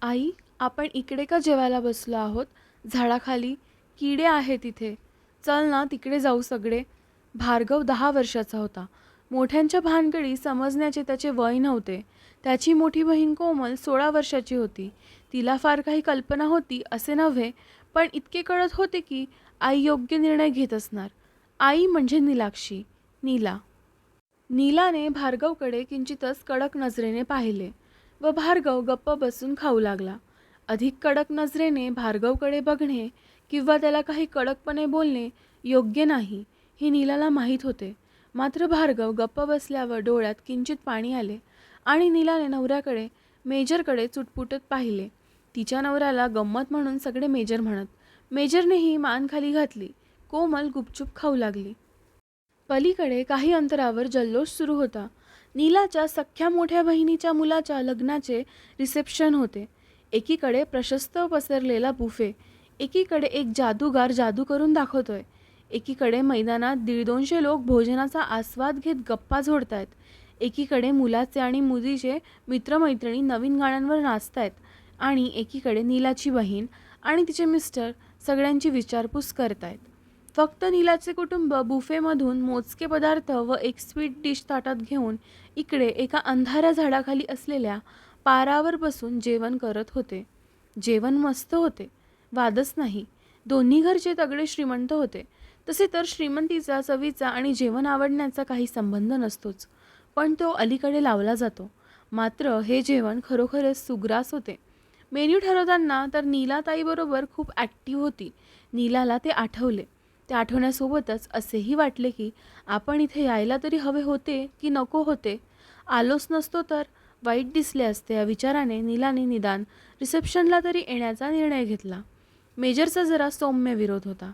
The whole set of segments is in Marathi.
आई, आपण इकडे का जेवायला बसलो आहोत? झाडाखाली किडे आहेत तिथे. चल ना तिकडे जाऊ सगळे. भार्गव 10 वर्षाचा होता. मोठ्यांच्या भानगडी समजण्याचे त्याचे वय नव्हते. त्याची मोठी बहीण कोमल 16 वर्षाची होती. तिला फार काही कल्पना होती असे नव्हे, पण इतके कळत होते की आई योग्य निर्णय घेत असणार. आई म्हणजे नीलाक्षी, नीला. नीलाने भार्गवकडे किंचितच कडक नजरेने पाहिले व भार्गव गप्प बसून खाऊ लागला. अधिक कडक नजरेने भार्गवकडे बघणे किंवा त्याला काही कडकपणे बोलणे योग्य नाही हे नीलाला माहीत होते. मात्र भार्गव गप्प बसल्यावर डोळ्यात किंचित पाणी आले आणि नीलाने नवऱ्याकडे, मेजरकडे चुटपुटत पाहिले. तिच्या नवऱ्याला गंमत म्हणून सगळे मेजर म्हणत. मेजरनेही मान खाली घातली. कोमल गुपचूप खाऊ लागली. पलीकडे काही अंतरावर जल्लोष सुरू होता. नीलाच्या सख्ख्या मोठ्या बहिणीच्या मुलाच्या लग्नाचे रिसेप्शन होते. एकीकडे प्रशस्त पसरलेला बुफे, एकीकडे एक जादूगार जादू करून दाखवतोय, एकीकडे मैदानात 150-200 लोक भोजनाचा आस्वाद घेत गप्पा झोडतायत, एकीकडे मुलाचे आणि मुलीचे मित्रमैत्रिणी नवीन गाण्यांवर नाचतायत आणि एकीकडे नीलाची बहीण आणि तिचे मिस्टर सगळ्यांची विचारपूस करतायत. फक्त नीलाचे कुटुंब बुफेमधून मोजके पदार्थ व एक स्वीट डिश ताटात घेऊन इकडे एका अंधाऱ्या झाडाखाली असलेल्या पारावर बसून जेवण करत होते. जेवण मस्त होते, वादच नाही. दोन्ही घरचे तगडे श्रीमंत होते. तसे तर श्रीमंतीचा, चवीचा आणि जेवण आवडण्याचा काही संबंध नसतोच, पण तो अलीकडे लावला जातो. मात्र हे जेवण खरोखरच सुग्रास होते. मेन्यू ठरवताना तर नीलाताईबरोबर खूप ॲक्टिव्ह होती. नीलाला ते आठवले. ते आठवण्यासोबतच असेही वाटले की आपण इथे यायला तरी हवे होते की नको होते. आलोच नसतो तर वाईट दिसले असते या विचाराने नीलाने निदान रिसेप्शनला तरी येण्याचा निर्णय घेतला. मेजरचा जरा सौम्य विरोध होता,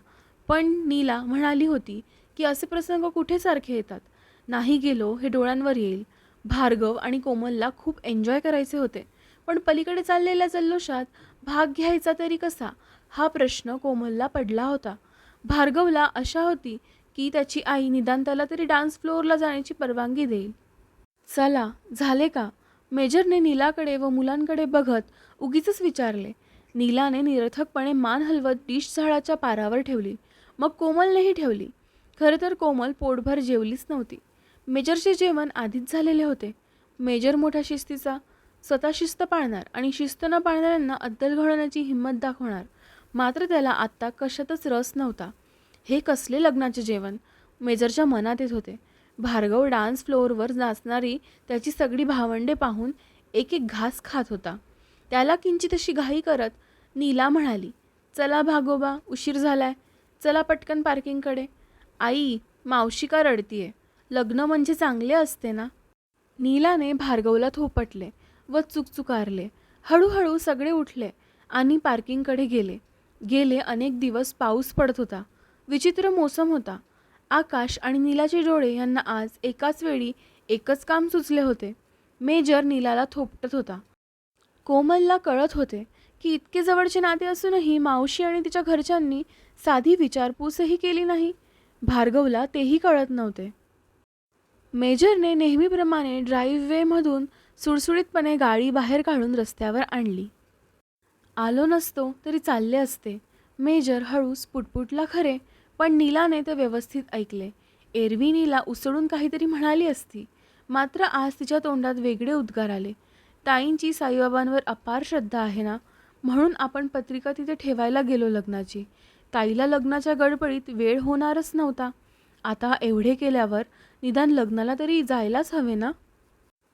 पण नीला म्हणाली होती की असे प्रसंग कुठे सारखे येतात. नाही गेलो हे डोळ्यांवर येईल. भार्गव आणि कोमलला खूप एन्जॉय करायचे होते, पण पलीकडे चाललेल्या जल्लोषात भाग घ्यायचा तरी कसा हा प्रश्न कोमलला पडला होता. भार्गवला आशा होती की त्याची आई निदान त्याला तरी डान्स फ्लोअरला जाण्याची परवानगी देईल. चला, झाले का? मेजरने नीलाकडे व मुलांकडे बघत उगीचच विचारले. नीलाने निरर्थकपणे मान हलवत डिश झाडाच्या पारावर ठेवली. मग कोमलनेही ठेवली. खरं तर कोमल पोटभर जेवलीच नव्हती. मेजरचे जेवण आधीच झालेले होते. मेजर मोठ्या शिस्तीचा, स्वतः शिस्त पाळणार आणि शिस्त न पाळणाऱ्यांना अद्दल घडवण्याची हिंमत दाखवणार. मात्र त्याला आत्ता कशातच रस नव्हता. हे कसले लग्नाचे जेवण? मेजरच्या मनात येत होते. भार्गव डान्स फ्लोअरवर नाचणारी त्याची सगळी भावंडे पाहून एक एक घास खात होता. त्याला किंचित अशी घाई करत नीला म्हणाली, चला भागोबा, उशीर झालाय. चला पटकन पार्किंगकडे. आई, मावशी का रडतीये? लग्न म्हणजे चांगले असते ना? नीलाने भार्गवला थोपटले व चुकचुकारले. हळूहळू सगळे उठले आणि पार्किंगकडे गेले. गेले अनेक दिवस पाऊस पडत होता. विचित्र मोसम होता. आकाश आणि नीलाचे डोळे यांना आज एकाच वेळी एकच काम सुचले होते. मेजर नीलाला थोपटत होता. कोमलला कळत होते की इतके जवळचे नाते असूनही मावशी आणि तिच्या घरच्यांनी साधी विचारपूसही केली नाही. भार्गवला तेही कळत नव्हते. मेजरने नेहमीप्रमाणे ड्राईव्हवेमधून सुळसुळीतपणे गाडी बाहेर काढून रस्त्यावर आणली. आलो नसतो तरी चालले असते. मेजर हळूच पुटपुटला खरे, पण नीलाने ते व्यवस्थित ऐकले. एरवी नीला उसळून काहीतरी म्हणाली असती, मात्र आज तिच्या तोंडात वेगळे उद्गार आले. ताईंची साईबाबांवर अपार श्रद्धा आहे ना, म्हणून आपण पत्रिका तिथे ठेवायला गेलो लग्नाची. ताईला लग्नाच्या गडबडीत वेळ होणारच नव्हता. आता एवढे केल्यावर निदान लग्नाला तरी जायलाच हवे ना.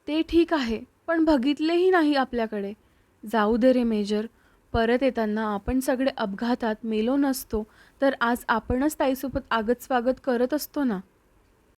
ते ठीक आहे, पण बघितलेही नाही आपल्याकडे. जाऊ दे रे मेजर. परत येताना आपण सगळे अपघातात मेलो नसतो तर आज आपणच ताईसोबत आगत स्वागत करत असतो ना.